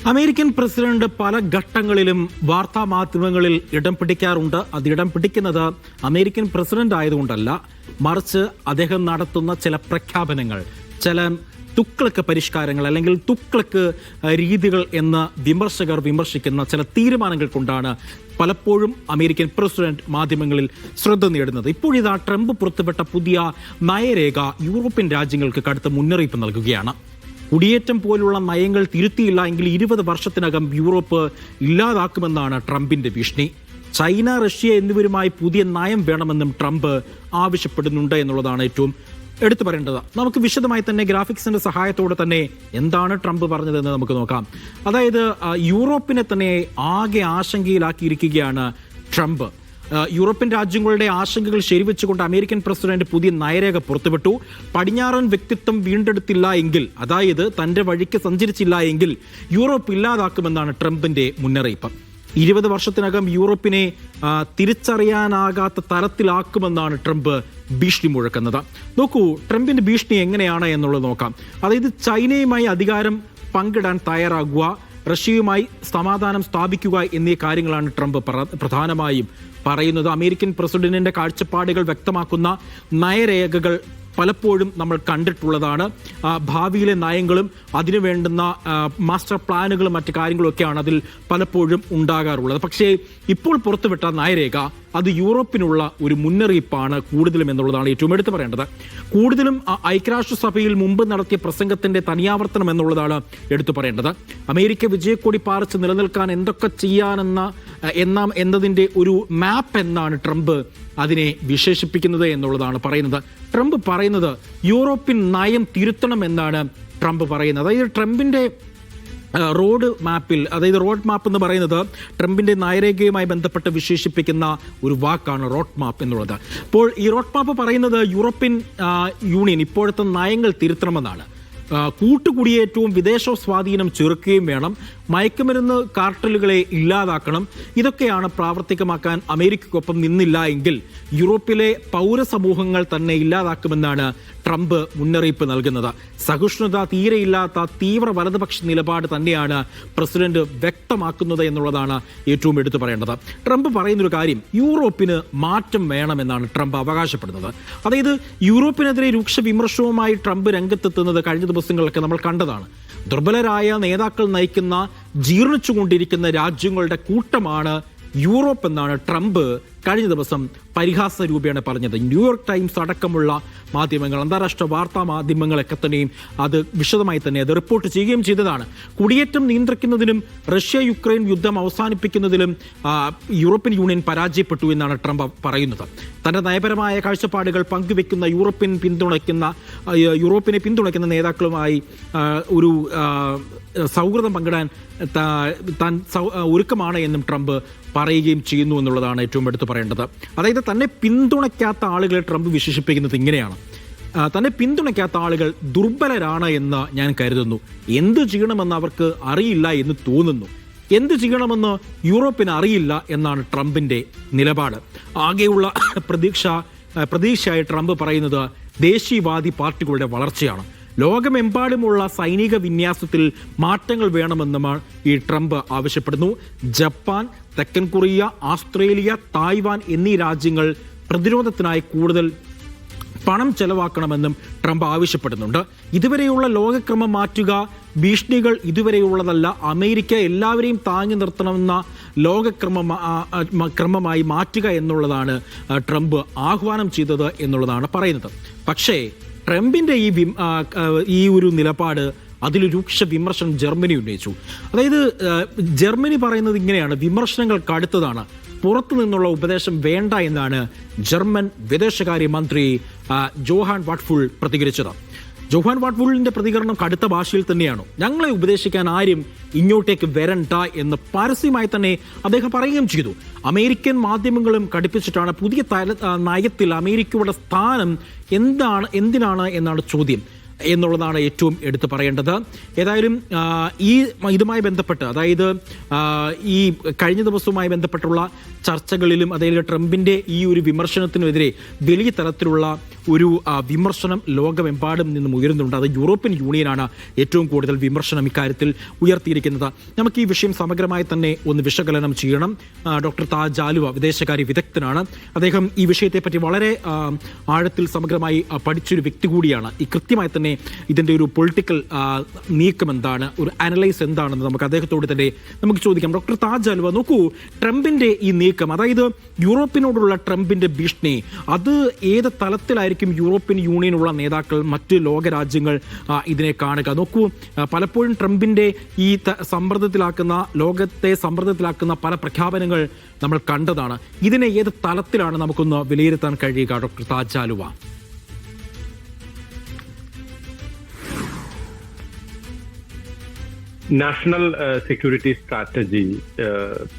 American president പല ഘട്ടങ്ങളിലും വാർത്താ മാധ്യമങ്ങളിൽ ഇടം പിടിക്കാറുണ്ട്. അത് ഇടം പിടിക്കുന്നത് അമേരിക്കൻ പ്രസിഡന്റ് ആയതുകൊണ്ടല്ല, മറിച്ച് അദ്ദേഹം നടത്തുന്ന ചില പ്രഖ്യാപനങ്ങൾ, ചില തുക്ലക്ക് പരിഷ്കാരങ്ങൾ അല്ലെങ്കിൽ തുക്ലക്ക് രീതികൾ എന്ന് വിമർശകർ വിമർശിക്കുന്ന ചില തീരുമാനങ്ങൾ കൊണ്ടാണ് പലപ്പോഴും അമേരിക്കൻ പ്രസിഡന്റ് മാധ്യമങ്ങളിൽ ശ്രദ്ധ നേടുന്നത്. ഇപ്പോഴിതാ ട്രംപ് പുറത്തുവിട്ട പുതിയ നയരേഖ യൂറോപ്യൻ രാജ്യങ്ങൾക്ക് കടുത്ത മുന്നറിയിപ്പ് നൽകുകയാണ്. കുടിയേറ്റം പോലുള്ള നയങ്ങൾ തിരുത്തിയില്ല എങ്കിൽ 20 വർഷത്തിനകം യൂറോപ്പ് ഇല്ലാതാക്കുമെന്നാണ് ട്രംപിന്റെ ഭീഷണി. ചൈന, റഷ്യ എന്നിവരുമായി പുതിയ നയം വേണമെന്നും ട്രംപ് ആവശ്യപ്പെടുന്നുണ്ട് എന്നുള്ളതാണ് ഏറ്റവും എടുത്തു പറയേണ്ടത്. നമുക്ക് വിശദമായി തന്നെ ഗ്രാഫിക്സിന്റെ സഹായത്തോടെ തന്നെ എന്താണ് ട്രംപ് പറഞ്ഞതെന്ന് നമുക്ക് നോക്കാം. അതായത് യൂറോപ്പിനെ തന്നെ ആകെ ആശങ്കയിലാക്കിയിരിക്കുകയാണ് ട്രംപ്. യൂറോപ്യൻ രാജ്യങ്ങളുടെ ആശങ്കകൾ ശരിവെച്ചുകൊണ്ട് അമേരിക്കൻ പ്രസിഡന്റ് പുതിയ നയരേഖ പുറത്തുവിട്ടു. പടിഞ്ഞാറൻ വ്യക്തിത്വം വീണ്ടെടുത്തില്ല എങ്കിൽ, അതായത് തന്റെ വഴിക്ക് സഞ്ചരിച്ചില്ല എങ്കിൽ യൂറോപ്പ് ഇല്ലാതാക്കുമെന്നാണ് ട്രംപിന്റെ മുന്നറിയിപ്പ്. 20 വർഷത്തിനകം യൂറോപ്പിനെ തിരിച്ചറിയാനാകാത്ത തരത്തിലാക്കുമെന്നാണ് ട്രംപ് ഭീഷണി മുഴക്കുന്നത്. നോക്കൂ, ട്രംപിന്റെ ഭീഷണി എങ്ങനെയാണ് എന്നുള്ളത് നോക്കാം. അതായത് ചൈനയുമായി അധികാരം പങ്കിടാൻ തയ്യാറാകുക, റഷ്യയുമായി സമാധാനം സ്ഥാപിക്കുക എന്നീ കാര്യങ്ങളാണ് ട്രംപ് പ്രധാനമായും പറയുന്നത്. അമേരിക്കൻ പ്രസിഡന്റിന്റെ കാഴ്ചപ്പാടുകൾ വ്യക്തമാക്കുന്ന നയരേഖകൾ പലപ്പോഴും നമ്മൾ കണ്ടിട്ടുള്ളതാണ്. ഭാവിയിലെ നയങ്ങളും അതിനു വേണ്ടുന്ന മാസ്റ്റർ പ്ലാനുകളും മറ്റു കാര്യങ്ങളൊക്കെയാണ് അതിൽ പലപ്പോഴും ഉണ്ടാകാറുള്ളത്. പക്ഷേ ഇപ്പോൾ പുറത്തുവിട്ട നയരേഖ അത് യൂറോപ്പിനുള്ള ഒരു മുന്നറിയിപ്പാണ് കൂടുതലും എന്നുള്ളതാണ് ഏറ്റവും എടുത്തു പറയേണ്ടത്. കൂടുതലും ഐക്യരാഷ്ട്രസഭയിൽ മുമ്പ് നടത്തിയ പ്രസംഗത്തിന്റെ തനിയാവർത്തനം എന്നുള്ളതാണ് എടുത്തു പറയേണ്ടത്. അമേരിക്ക വിജയക്കൊടി പാറിച്ച് നിലനിൽക്കാൻ എന്തൊക്കെ എന്നതിന്റെ ഒരു മാപ്പ് എന്നാണ് ട്രംപ് അതിനെ വിശേഷിപ്പിക്കുന്നത് എന്നുള്ളതാണ് പറയുന്നത്. ട്രംപ് പറയുന്നത് യൂറോപ്യൻ നയം തിരുത്തണം എന്നാണ് ട്രംപ് പറയുന്നത്. അതായത് ട്രംപിന്റെ റോഡ് മാപ്പിൽ, അതായത് റോഡ് മാപ്പ് എന്ന് പറയുന്നത് ട്രംപിന്റെ നയരേഖയുമായി ബന്ധപ്പെട്ട് വിശേഷിപ്പിക്കുന്ന ഒരു വാക്കാണ് റോഡ് മാപ്പ് എന്നുള്ളത്. അപ്പോൾ ഈ റോഡ് മാപ്പ് പറയുന്നത് യൂറോപ്യൻ യൂണിയൻ ഇപ്പോഴത്തെ നയങ്ങൾ തിരുത്തണമെന്നാണ്. കൂട്ടുകുടിയേറ്റവും വിദേശ സ്വാധീനം ചെറുക്കുകയും വേണം, മയക്കുമരുന്ന് കാർട്ടലുകളെ ഇല്ലാതാക്കണം. ഇതൊക്കെയാണ് പ്രാവർത്തികമാക്കാൻ അമേരിക്കയ്ക്കൊപ്പം നിന്നില്ല എങ്കിൽ യൂറോപ്പിലെ പൗരസമൂഹങ്ങൾ തന്നെ ഇല്ലാതാക്കുമെന്നാണ് ട്രംപ് മുന്നറിയിപ്പ് നൽകുന്നത്. സഹിഷ്ണുത തീരെയില്ലാത്ത തീവ്ര വലതുപക്ഷ നിലപാട് തന്നെയാണ് പ്രസിഡന്റ് വ്യക്തമാക്കുന്നത് എന്നുള്ളതാണ് ഏറ്റവും എടുത്തു പറയേണ്ടത്. ട്രംപ് പറയുന്നൊരു കാര്യം, യൂറോപ്പിന് മാറ്റം വേണമെന്നാണ് ട്രംപ് അവകാശപ്പെടുന്നത്. അതായത് യൂറോപ്പിനെതിരെ രൂക്ഷ വിമർശനവുമായി ട്രംപ് രംഗത്തെത്തുന്നത് കഴിഞ്ഞ ദിവസങ്ങളൊക്കെ നമ്മൾ കണ്ടതാണ്. ദുർബലരായ നേതാക്കൾ നയിക്കുന്ന ജീർണിച്ചുകൊണ്ടിരിക്കുന്ന രാജ്യങ്ങളുടെ കൂട്ടമാണ് യൂറോപ്പ് എന്നാണ് ട്രംപ് കഴിഞ്ഞ ദിവസം പരിഹാസ രൂപേണ പറഞ്ഞത്. ന്യൂയോർക്ക് ടൈംസ് അടക്കമുള്ള മാധ്യമങ്ങൾ, അന്താരാഷ്ട്ര വാർത്താ മാധ്യമങ്ങളൊക്കെ തന്നെയും അത് വിശദമായി തന്നെ അത് റിപ്പോർട്ട് ചെയ്യുകയും ചെയ്തതാണ്. കുടിയേറ്റം നിയന്ത്രിക്കുന്നതിലും റഷ്യ യുക്രൈൻ യുദ്ധം അവസാനിപ്പിക്കുന്നതിലും യൂറോപ്യൻ യൂണിയൻ പരാജയപ്പെട്ടു എന്നാണ് ട്രംപ് പറയുന്നത്. തന്റെ നയപരമായ കാഴ്ചപ്പാടുകൾ പങ്കുവെക്കുന്ന യൂറോപ്പിനെ പിന്തുണയ്ക്കുന്ന നേതാക്കളുമായി ഒരു സൗഹൃദം പങ്കിടാൻ താൻ ഒരുക്കമാണ് എന്നും ട്രംപ് പറയുകയും ചെയ്യുന്നു എന്നുള്ളതാണ് ഏറ്റവും എടുത്തു പറയേണ്ടത്. അതായത് തന്നെ പിന്തുണയ്ക്കാത്ത ആളുകളെ ട്രംപ് വിശേഷിപ്പിക്കുന്നത് ഇങ്ങനെയാണ്: തന്നെ പിന്തുണയ്ക്കാത്ത ആളുകൾ ദുർബലരാണ് എന്ന് ഞാൻ കരുതുന്നു. എന്ത് ചെയ്യണമെന്ന് അവർക്ക് അറിയില്ല എന്ന് തോന്നുന്നു. എന്ത് ചെയ്യണമെന്ന് യൂറോപ്പിന് അറിയില്ല എന്നാണ് ട്രംപിന്റെ നിലപാട്. ആകെയുള്ള പ്രതീക്ഷയായി ട്രംപ് പറയുന്നത് ദേശീയവാദി പാർട്ടികളുടെ വളർച്ചയാണ്. ലോകമെമ്പാടുമുള്ള സൈനിക വിന്യാസത്തിൽ മാറ്റങ്ങൾ വേണമെന്നുമാണ് ഈ ട്രംപ് ആവശ്യപ്പെടുന്നു. ജപ്പാൻ, തെക്കൻ കൊറിയ, ഓസ്ട്രേലിയ, തായ്വാൻ എന്നീ രാജ്യങ്ങൾ പ്രതിരോധത്തിനായി കൂടുതൽ പണം ചെലവാക്കണമെന്നും ട്രംപ് ആവശ്യപ്പെടുന്നുണ്ട്. ഇതുവരെയുള്ള ലോകക്രമം മാറ്റുക, ഭീഷണികൾ ഇതുവരെയുള്ളതല്ല, അമേരിക്ക എല്ലാവരെയും താങ്ങി നിർത്തണമെന്ന ലോകക്രമമായി മാറ്റുക എന്നുള്ളതാണ് ട്രംപ് ആഹ്വാനം ചെയ്തത് എന്നുള്ളതാണ് പറയുന്നത്. പക്ഷേ ട്രംപിന്റെ ഈ ഒരു നിലപാട്, അതിൽ രൂക്ഷ വിമർശനം ജർമ്മനി ഉന്നയിച്ചു. അതായത് ജർമ്മനി പറയുന്നത് ഇങ്ങനെയാണ്: വിമർശനങ്ങൾ കടുത്തതാണ്, പുറത്തു നിന്നുള്ള ഉപദേശം വേണ്ട എന്നാണ് ജർമ്മൻ വിദേശകാര്യമന്ത്രി ജോഹാൻ വാട്ട്ഫുൾ പ്രതികരിച്ചത്. ജോഹാൻ വാട്ട്ഫുളിന്റെ പ്രതികരണം കടുത്ത ഭാഷയിൽ തന്നെയാണ്. ഞങ്ങളെ ഉപദേശിക്കാൻ ആരും ഇങ്ങോട്ടേക്ക് വരണ്ട എന്ന് പരസ്യമായി തന്നെ അദ്ദേഹം പറയുകയും ചെയ്തു. അമേരിക്കൻ മാധ്യമങ്ങളും ഘടിപ്പിച്ചിട്ടാണ് പുതിയ നയത്തിൽ അമേരിക്കയുടെ സ്ഥാനം എന്തിനാണ് എന്നാണ് ചോദ്യം എന്നുള്ളതാണ് ഏറ്റവും എടുത്തു പറയേണ്ടത്. ഏതായാലും ഇതുമായി ബന്ധപ്പെട്ട്, അതായത് ഈ കഴിഞ്ഞ ദിവസവുമായി ബന്ധപ്പെട്ടുള്ള ചർച്ചകളിലും അതായത് ട്രംപിന്റെ ഈ ഒരു വിമർശനത്തിനെതിരെ വലിയ തരത്തിലുള്ള ഒരു വിമർശനം ലോകമെമ്പാടും നിന്നും ഉയരുന്നുണ്ട്. അത് യൂറോപ്യൻ യൂണിയനാണ് ഏറ്റവും കൂടുതൽ വിമർശനം ഇക്കാര്യത്തിൽ ഉയർത്തിയിരിക്കുന്നത്. നമുക്ക് ഈ വിഷയം സമഗ്രമായി തന്നെ ഒന്ന് വിശകലനം ചെയ്യണം. ഡോക്ടർ താജ് ആലുവ വിദേശകാര്യ വിദഗ്ധനാണ്. അദ്ദേഹം ഈ വിഷയത്തെപ്പറ്റി വളരെ ആഴത്തിൽ സമഗ്രമായി പഠിച്ചൊരു വ്യക്തി കൂടിയാണ്. ഈ കൃത്യമായി തന്നെ ഇതിൻ്റെ ഒരു പൊളിറ്റിക്കൽ നീക്കം എന്താണ്, ഒരു അനലൈസ് എന്താണെന്ന് നമുക്ക് അദ്ദേഹത്തോട് തന്നെ നമുക്ക് ചോദിക്കാം. ഡോക്ടർ താജ് ആലുവ, നോക്കൂ, ട്രംപിന്റെ ഈ നീക്കം, അതായത് യൂറോപ്പിനോടുള്ള ട്രംപിന്റെ ഭീഷണി, അത് ഏത് തലത്തിലായിരിക്കും യൂറോപ്യൻ യൂണിയനുള്ള നേതാക്കൾ, മറ്റ് ലോകരാജ്യങ്ങൾ ഇതിനെ കാണുക? നോക്കൂ, പലപ്പോഴും ട്രംപിന്റെ ഈ ലോകത്തെ സമ്മർദ്ദത്തിലാക്കുന്ന പല പ്രഖ്യാപനങ്ങൾ നമ്മൾ കണ്ടതാണ്. ഇതിനെ ഏത് തലത്തിലാണ് നമുക്കൊന്ന് വിലയിരുത്താൻ കഴിയുക, doctor Taj Aluva? National security strategy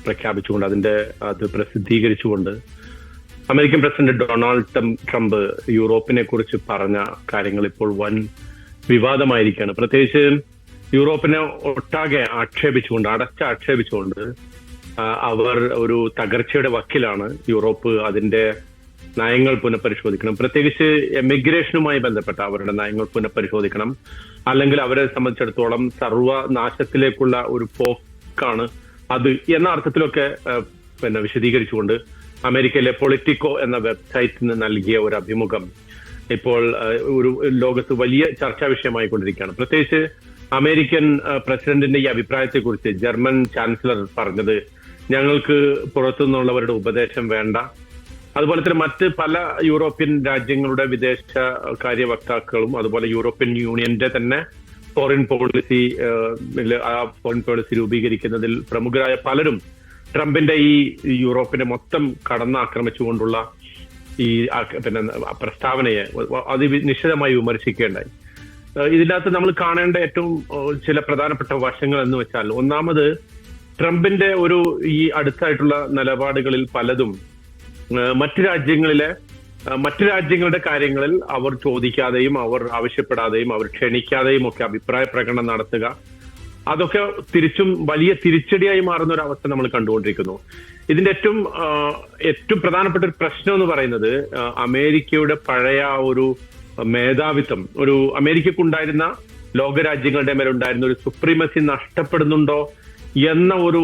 പ്രഖ്യാപിച്ചുകൊണ്ട് അത് പ്രസിദ്ധീകരിച്ചുകൊണ്ട് അമേരിക്കൻ പ്രസിഡന്റ് ഡൊണാൾഡ് ട്രംപ് യൂറോപ്പിനെ കുറിച്ച് പറഞ്ഞ കാര്യങ്ങൾ ഇപ്പോൾ വൻ വിവാദമായിരിക്കുകയാണ്. പ്രത്യേകിച്ച് യൂറോപ്പിനെ ഒട്ടാകെ ആക്ഷേപിച്ചുകൊണ്ട് അവർ ഒരു തകർച്ചയുടെ വക്കിലാണ്. യൂറോപ്പ് അതിന്റെ നയങ്ങൾ പുനഃപരിശോധിക്കണം, പ്രത്യേകിച്ച് എമിഗ്രേഷനുമായി ബന്ധപ്പെട്ട അവരുടെ നയങ്ങൾ പുനഃപരിശോധിക്കണം, അല്ലെങ്കിൽ അവരെ സംബന്ധിച്ചിടത്തോളം സർവനാശത്തിലേക്കുള്ള ഒരു പോക്കാണ് അത് എന്ന അർത്ഥത്തിലൊക്കെ വിശദീകരിച്ചുകൊണ്ട് അമേരിക്കയിലെ പൊളിറ്റിക്കോ എന്ന വെബ്സൈറ്റിന് നൽകിയ ഒരു അഭിമുഖം ഇപ്പോൾ ഒരു ലോകത്ത് വലിയ ചർച്ചാ വിഷയമായിക്കൊണ്ടിരിക്കുകയാണ്. പ്രത്യേകിച്ച് അമേരിക്കൻ പ്രസിഡന്റിന്റെ ഈ അഭിപ്രായത്തെക്കുറിച്ച് ജർമ്മൻ ചാൻസലർ പറഞ്ഞത്, ഞങ്ങൾക്ക് പുറത്തുനിന്നുള്ളവരുടെ ഉപദേശം വേണ്ട. അതുപോലെ തന്നെ മറ്റ് പല യൂറോപ്യൻ രാജ്യങ്ങളുടെ വിദേശകാര്യ വക്താക്കളും അതുപോലെ യൂറോപ്യൻ യൂണിയന്റെ തന്നെ ഫോറിൻ പോളിസി രൂപീകരിക്കുന്നതിൽ പ്രമുഖരായ പലരും ട്രംപിന്റെ ഈ യൂറോപ്പിനെ മൊത്തം കടന്നാക്രമിച്ചുകൊണ്ടുള്ള ഈ പ്രസ്താവനയെ നിശ്ചിതമായി വിമർശിക്കേണ്ടായി. ഇതിനകത്ത് നമ്മൾ കാണേണ്ട ഏറ്റവും ചില പ്രധാനപ്പെട്ട വശങ്ങൾ എന്ന് വെച്ചാൽ, ഒന്നാമത് ട്രംപിന്റെ ഈ അടുത്തായിട്ടുള്ള നിലപാടുകളിൽ പലതും മറ്റു രാജ്യങ്ങളുടെ കാര്യങ്ങളിൽ അവർ ചോദിക്കാതെയും അവർ ആവശ്യപ്പെടാതെയും അവർ ക്ഷണിക്കാതെയും ഒക്കെ അഭിപ്രായ പ്രകടനം നടത്തുക, അതൊക്കെ തിരിച്ചും വലിയ തിരിച്ചടിയായി മാറുന്ന ഒരു അവസ്ഥ നമ്മൾ കണ്ടുകൊണ്ടിരിക്കുന്നു. ഇതിന്റെ ഏറ്റവും പ്രധാനപ്പെട്ട ഒരു പ്രശ്നം എന്ന് പറയുന്നത്, അമേരിക്കയുടെ പഴയ ഒരു മേധാവിത്വം, അമേരിക്കക്കുണ്ടായിരുന്ന ലോകരാജ്യങ്ങളുടെ മേലുണ്ടായിരുന്ന ഒരു സുപ്രീമസി നഷ്ടപ്പെടുന്നുണ്ടോ എന്ന ഒരു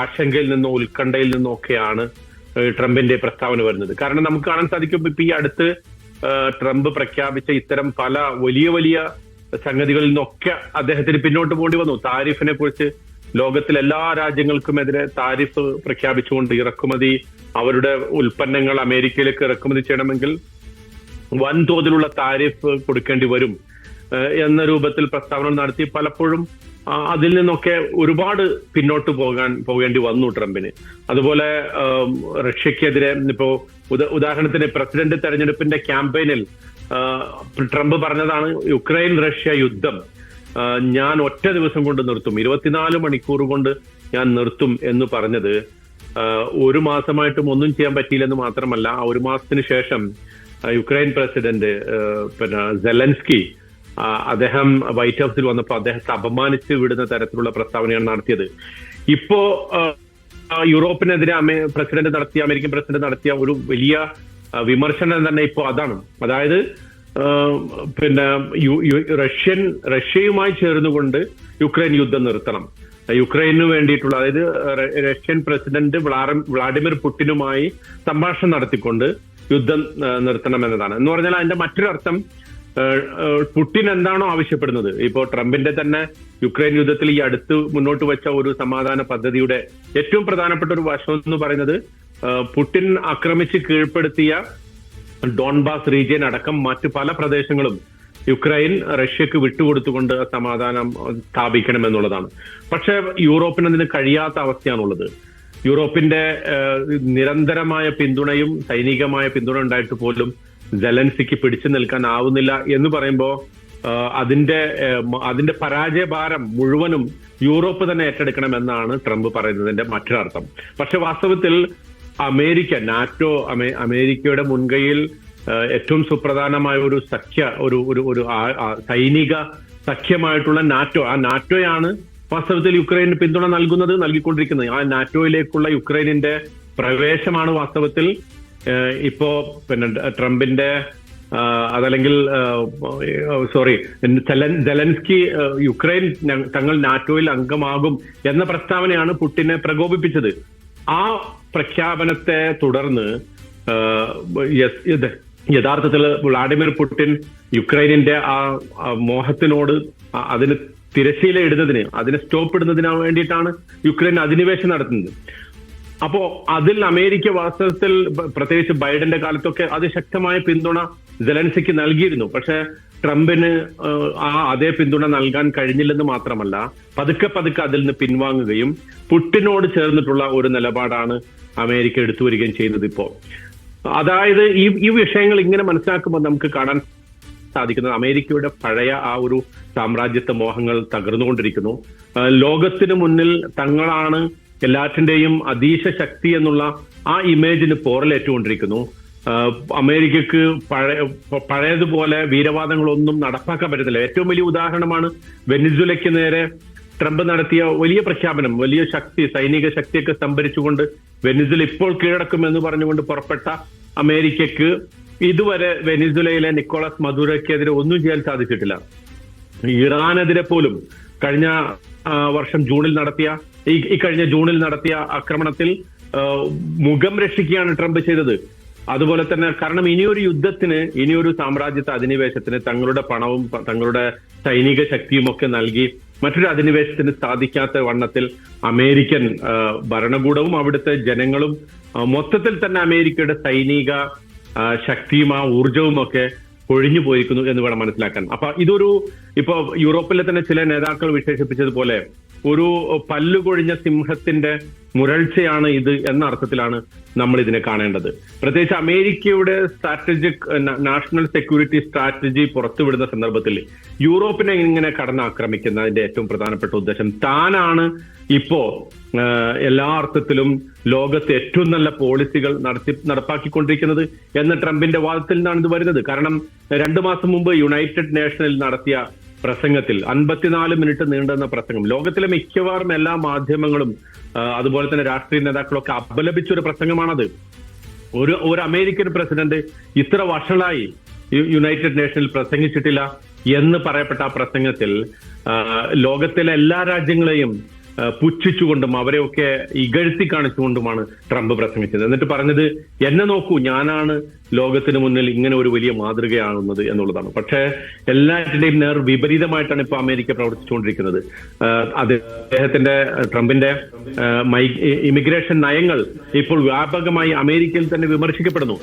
ആശങ്കയിൽ നിന്നോ ഉത്കണ്ഠയിൽ നിന്നോ ഒക്കെയാണ് ട്രംപിന്റെ പ്രസ്താവന വരുന്നത്. കാരണം നമുക്ക് കാണാൻ സാധിക്കും, ഇപ്പൊ ഈ അടുത്ത് ട്രംപ് പ്രഖ്യാപിച്ച ഇത്തരം പല വലിയ സംഗതികളിൽ നിന്നൊക്കെ അദ്ദേഹത്തിന് പിന്നോട്ട് പോകേണ്ടി വന്നു. താരിഫിനെ കുറിച്ച് ലോകത്തിലെ എല്ലാ രാജ്യങ്ങൾക്കുമെതിരെ താരിഫ് പ്രഖ്യാപിച്ചുകൊണ്ട് അവരുടെ ഉൽപ്പന്നങ്ങൾ അമേരിക്കയിലേക്ക് ഇറക്കുമതി ചെയ്യണമെങ്കിൽ വൻതോതിലുള്ള താരിഫ് കൊടുക്കേണ്ടി വരും എന്ന രൂപത്തിൽ പ്രസ്താവന നടത്തി പലപ്പോഴും അതിൽ നിന്നൊക്കെ ഒരുപാട് പിന്നോട്ട് പോകേണ്ടി വന്നു ട്രംപിന്. അതുപോലെ റഷ്യക്കെതിരെ ഇപ്പോ ഉദാഹരണത്തിന് പ്രസിഡന്റ് തെരഞ്ഞെടുപ്പിന്റെ ക്യാമ്പയിനിൽ ട്രംപ് പറഞ്ഞതാണ്, യുക്രൈൻ റഷ്യ യുദ്ധം ഞാൻ ഒറ്റ ദിവസം കൊണ്ട് നിർത്തും, 24 മണിക്കൂർ കൊണ്ട് ഞാൻ നിർത്തും എന്ന് പറഞ്ഞത് ഒരു മാസമായിട്ടും ഒന്നും ചെയ്യാൻ പറ്റിയില്ലെന്ന് മാത്രമല്ല, ആ ഒരു മാസത്തിന് ശേഷം യുക്രൈൻ പ്രസിഡന്റ് സെലൻസ്കി അദ്ദേഹം വൈറ്റ് ഹൗസിൽ വന്നപ്പോൾ അദ്ദേഹത്തെ അപമാനിച്ച് വിടുന്ന തരത്തിലുള്ള പ്രസ്താവനയാണ് നടത്തിയത്. ഇപ്പോ യൂറോപ്പിനെതിരെ അമേരിക്കൻ പ്രസിഡന്റ് നടത്തിയ ഒരു വലിയ വിമർശനം തന്നെ ഇപ്പോ അതാണ്. അതായത് റഷ്യയുമായി ചേർന്നുകൊണ്ട് യുക്രൈൻ യുദ്ധം നിർത്തണം, യുക്രൈനു വേണ്ടിയിട്ടുള്ള, അതായത് റഷ്യൻ പ്രസിഡന്റ് വ്ളാഡിമിർ പുടിനുമായി സംഭാഷണം നടത്തിക്കൊണ്ട് യുദ്ധം നിർത്തണം എന്നതാണ്. എന്ന് പറഞ്ഞാൽ അതിന്റെ മറ്റൊരർത്ഥം, പുടിൻ എന്താണോ ആവശ്യപ്പെടുന്നത്, ഇപ്പോ ട്രംപിന്റെ തന്നെ യുക്രൈൻ യുദ്ധത്തിൽ ഈ അടുത്ത് മുന്നോട്ട് വെച്ച ഒരു സമാധാന പദ്ധതിയുടെ ഏറ്റവും പ്രധാനപ്പെട്ട ഒരു വശം എന്ന് പറയുന്നത്, പുടിൻ ആക്രമിച്ച് കീഴ്പ്പെടുത്തിയ ഡോൺബാസ് റീജിയൻ അടക്കം മറ്റു പല പ്രദേശങ്ങളും യുക്രൈൻ റഷ്യക്ക് വിട്ടുകൊടുത്തുകൊണ്ട് സമാധാനം സ്ഥാപിക്കണം എന്നുള്ളതാണ്. പക്ഷെ യൂറോപ്പിന് അതിന് കഴിയാത്ത അവസ്ഥയാണുള്ളത്. യൂറോപ്പിന്റെ നിരന്തരമായ പിന്തുണയും സൈനികമായ പിന്തുണ ഉണ്ടായിട്ട് പോലും സെലൻസ്കിക്ക് പിടിച്ചു നിൽക്കാൻ ആവുന്നില്ല എന്ന് പറയുമ്പോൾ അതിന്റെ പരാജയഭാരം മുഴുവനും യൂറോപ്പ് തന്നെ ഏറ്റെടുക്കണം എന്നാണ് ട്രംപ് പറയുന്നതിന്റെ മറ്റൊരർത്ഥം. പക്ഷെ വാസ്തവത്തിൽ അമേരിക്കയുടെ മുൻകൈയിൽ ഏറ്റവും സുപ്രധാനമായ ഒരു സൈനിക സഖ്യമായിട്ടുള്ള നാറ്റോ, ആ നാറ്റോയാണ് വാസ്തവത്തിൽ യുക്രൈന് പിന്തുണ നൽകിക്കൊണ്ടിരിക്കുന്നത്. ആ നാറ്റോയിലേക്കുള്ള യുക്രൈനിന്റെ പ്രവേശമാണ് വാസ്തവത്തിൽ ഇപ്പോ ട്രംപിന്റെ അതല്ലെങ്കിൽ സെലൻസ്കി യുക്രൈൻ തങ്ങൾ നാറ്റോയിൽ അംഗമാകും എന്ന പ്രസ്താവനയാണ് പുടിനെ പ്രകോപിപ്പിച്ചത്. ആ പ്രഖ്യാപനത്തെ തുടർന്ന് യഥാർത്ഥത്തിൽ വ്ളാഡിമിർ പുടിൻ യുക്രൈനിന്റെ ആ മോഹത്തിനോട് അതിന് തിരശ്ശീല ഇടുന്നതിന്, അതിനെ സ്റ്റോപ്പ് ഇടുന്നതിന് വേണ്ടിയിട്ടാണ് യുക്രൈൻ അധിനിവേശം നടത്തുന്നത്. അപ്പോ അതിൽ അമേരിക്ക വാസ്തവത്തിൽ പ്രത്യേകിച്ച് ബൈഡന്റെ കാലത്തൊക്കെ അതിശക്തമായ പിന്തുണ സെലൻസ്കിക്ക് നൽകിയിരുന്നു. പക്ഷെ ട്രംപിന് അതേ പിന്തുണ നൽകാൻ കഴിഞ്ഞില്ലെന്ന് മാത്രമല്ല, പതുക്കെ പതുക്കെ അതിൽ നിന്ന് പിൻവാങ്ങുകയും പുടിനോട് ചേർന്നിട്ടുള്ള ഒരു നിലപാടാണ് അമേരിക്ക എടുത്തു വരികയും ചെയ്യുന്നത്. ഇപ്പോ അതായത് ഈ വിഷയങ്ങൾ ഇങ്ങനെ മനസ്സിലാക്കുമ്പോൾ നമുക്ക് കാണാൻ സാധിക്കുന്നത് അമേരിക്കയുടെ പഴയ ആ ഒരു സാമ്രാജ്യത്വ മോഹങ്ങൾ തകർന്നുകൊണ്ടിരിക്കുന്നു. ലോകത്തിന് മുന്നിൽ തങ്ങളാണ് എല്ലാറ്റിന്റെയും അതീശ ശക്തി എന്നുള്ള ആ ഇമേജിന് പോറലേറ്റുകൊണ്ടിരിക്കുന്നു. അമേരിക്കക്ക് പഴയതുപോലെ വീരവാദങ്ങളൊന്നും നടപ്പാക്കാൻ പറ്റത്തില്ല. ഏറ്റവും വലിയ ഉദാഹരണമാണ് വെനിസുലയ്ക്ക് നേരെ ട്രംപ് നടത്തിയ വലിയ പ്രഖ്യാപനം. വലിയ ശക്തി, സൈനിക ശക്തിയൊക്കെ സംഭരിച്ചുകൊണ്ട് വെനിസുല ഇപ്പോൾ കീഴടക്കുമെന്ന് പറഞ്ഞുകൊണ്ട് പുറപ്പെട്ട അമേരിക്കക്ക് ഇതുവരെ വെനിസുലയിലെ നിക്കോളാസ് മദുറോയ്ക്കെതിരെ ഒന്നും ചെയ്യാൻ സാധിച്ചിട്ടില്ല. ഇറാനെതിരെ പോലും കഴിഞ്ഞ വർഷം കഴിഞ്ഞ ജൂണിൽ നടത്തിയ ആക്രമണത്തിൽ മുഖം രക്ഷിക്കുകയാണ് ട്രംപ് ചെയ്തത്. അതുപോലെ തന്നെ കാരണം ഇനിയൊരു യുദ്ധത്തിന്, ഇനിയൊരു സാമ്രാജ്യത്വ അധിനിവേശത്തിന് തങ്ങളുടെ പണവും തങ്ങളുടെ സൈനിക ശക്തിയും ഒക്കെ നൽകി മറ്റൊരു അധിനിവേശത്തിന് സാധിക്കാത്ത വണ്ണത്തിൽ അമേരിക്കൻ ഭരണകൂടവും അവിടുത്തെ ജനങ്ങളും മൊത്തത്തിൽ തന്നെ അമേരിക്കയുടെ സൈനിക ശക്തിയും ആ ഊർജവും ഒക്കെ ഒഴിഞ്ഞു പോയിരിക്കുന്നു എന്ന് വേണം മനസ്സിലാക്കാൻ. അപ്പൊ ഇപ്പൊ യൂറോപ്പിലെ തന്നെ ചില നേതാക്കൾ വിശേഷിപ്പിച്ചതുപോലെ ഒരു പല്ലുകൊഴിഞ്ഞ സിംഹത്തിന്റെ മുരൾച്ചയാണ് ഇത് എന്ന അർത്ഥത്തിലാണ് നമ്മൾ ഇതിനെ കാണേണ്ടത്. പ്രത്യേകിച്ച് അമേരിക്കയുടെ സ്ട്രാറ്റജിക് നാഷണൽ സെക്യൂരിറ്റി സ്ട്രാറ്റജി പുറത്തുവിടുന്ന സന്ദർഭത്തിൽ യൂറോപ്പിനെ ഇങ്ങനെ കടന്നാക്രമിക്കുന്നതിന്റെ ഏറ്റവും പ്രധാനപ്പെട്ട ഉദ്ദേശം താനാണ് ഇപ്പോ എല്ലാ അർത്ഥത്തിലും ലോകത്തെ ഏറ്റവും നല്ല പോളിസികൾ നടപ്പാക്കിക്കൊണ്ടിരിക്കുന്നത് എന്ന ട്രംപിന്റെ വാദത്തിൽ നിന്നാണ് ഇത് വരുന്നത്. കാരണം 2 മാസം മുമ്പ് യുണൈറ്റഡ് നേഷനിൽ നടത്തിയ പ്രസംഗത്തിൽ 54 മിനിറ്റ് നീണ്ടുന്ന പ്രസംഗം ലോകത്തിലെ മിക്കവാറും എല്ലാ മാധ്യമങ്ങളും അതുപോലെ തന്നെ രാഷ്ട്രീയ നേതാക്കളൊക്കെ അപലപിച്ച ഒരു പ്രസംഗമാണത്. ഒരു അമേരിക്കൻ പ്രസിഡന്റ് ഇത്ര വഷളായി യുണൈറ്റഡ് നേഷനിൽ പ്രസംഗിച്ചിട്ടില്ല എന്ന് പറയപ്പെട്ട ആ പ്രസംഗത്തിൽ ലോകത്തിലെ എല്ലാ രാജ്യങ്ങളെയും പുച്ഛിച്ചുകൊണ്ടും അവരെയൊക്കെ ഇകഴ്ത്തി കാണിച്ചുകൊണ്ടുമാണ് ട്രംപ് പ്രസംഗിച്ചത്. എന്നിട്ട് പറഞ്ഞത്, എന്നെ നോക്കൂ, ഞാനാണ് ലോകത്തിന് മുന്നിൽ ഇങ്ങനെ ഒരു വലിയ മാതൃകയാകുന്നത് എന്നുള്ളതാണ്. പക്ഷേ എല്ലാറ്റിന്റെയും നേർ വിപരീതമായിട്ടാണ് ഇപ്പൊ അമേരിക്ക പ്രവർത്തിച്ചുകൊണ്ടിരിക്കുന്നത്. ട്രംപിന്റെ ഇമിഗ്രേഷൻ നയങ്ങൾ ഇപ്പോൾ വ്യാപകമായി അമേരിക്കയിൽ തന്നെ വിമർശിക്കപ്പെടുന്നു.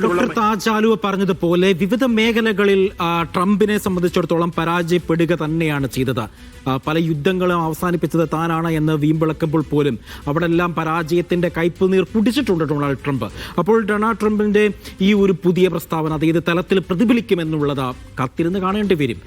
ഡോക്ടർ താജ് ആലുവ പറഞ്ഞതുപോലെ വിവിധ മേഖലകളിൽ ട്രംപിനെ സംബന്ധിച്ചിടത്തോളം പരാജയപ്പെടുക തന്നെയാണ് ചെയ്തത്. പല യുദ്ധങ്ങളും അവസാനിപ്പിച്ചത് താനാണ് എന്ന് വീമ്പിളക്കുമ്പോൾ പോലും അവിടെ എല്ലാം പരാജയത്തിന്റെ കയ്പുനീർ കുടിച്ചിട്ടുണ്ട് ഡൊണാൾഡ് ട്രംപ്. അപ്പോൾ ഡൊണാൾഡ് ട്രംപിന്റെ ഈ ഒരു പുതിയ പ്രസ്താവന അത് ഏത് തലത്തിൽ പ്രതിഫലിക്കുമെന്നുള്ളത് കാത്തിരുന്ന് കാണേണ്ടി വരും.